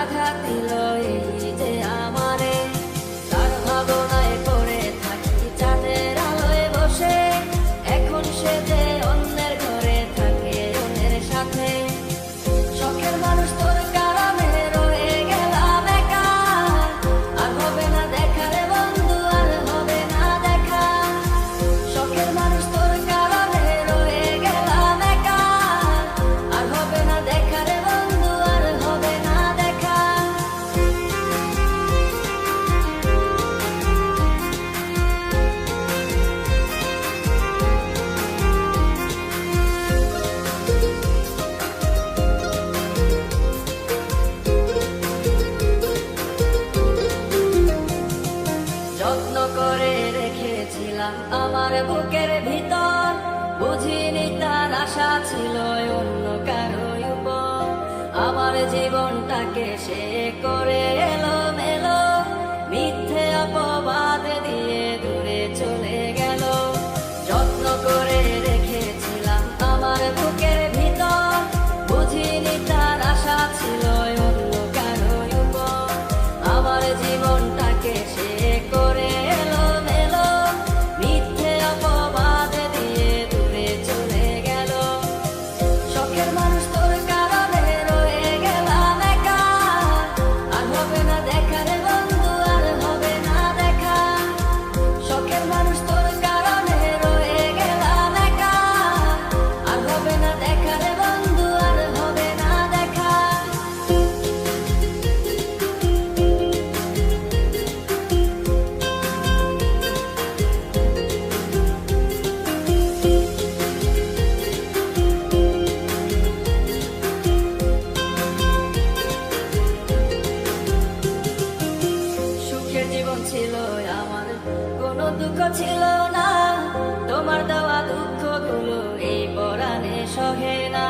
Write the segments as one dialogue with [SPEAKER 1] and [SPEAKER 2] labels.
[SPEAKER 1] আঘাত দিল এই যে আমারে। তার ভাবনায় পড়ে থাকি চাঁদের আলোয় বসে, এখন সে যে অন্যের ঘরে থাকে অন্যের সাথে। শখের মানুষ তোর কারণে রয়ে গেলাম একা, আর হবে না দেখা রে বন্ধু, আর হবে না দেখা। শখের মানুষ তোর কারণে রয়ে গেলাম একা, আর হবে না দেখা রে বন্ধু, আর হবে না দেখা। যত্ন করে রেখেছিলাম আমার বুকের ভিতর, বুঝিনি তার আশা ছিল অন্য কারো উপর। আমার জীবনটাকে সে করে এলোমেলো, মিথ্যে অপবাদ দিয়ে দূরে চলে গেল। যত্ন করে রেখেছিলাম আমার বুকের ভিতর, বুঝিনি তার আশা ছিল অন্য কারো উপর। আমার জীবনটাকে সে করে এলোমেলো, মিথ্যে অপবাদ দিয়ে দূরে চলে গেল। শখের মানুষ তোর কারণে রয়ে গেলাম একা, আর হবে না দেখা রে বন্ধু, আর হবে না দেখা। শখের মানুষ তোর কারণে রয়ে গেলাম একা, আর হবে না দেখা রে বন্ধু, আর হবে না দেখা। সুখের জীবন ছিল আমার, কোনো দুঃখ ছিল না। তোমার দেওয়া দুঃখগুলো এই পরাণে সহে না।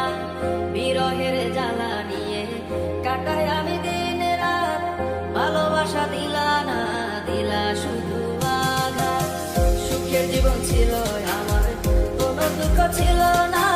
[SPEAKER 1] বিরহের জ্বালা নিয়ে কাটাই আমি দিন রাত, ভালোবাসা দিলা না, দিলা শুধু আঘাত। সুখের জীবন ছিল আমার, কোনো দুঃখ ছিল না।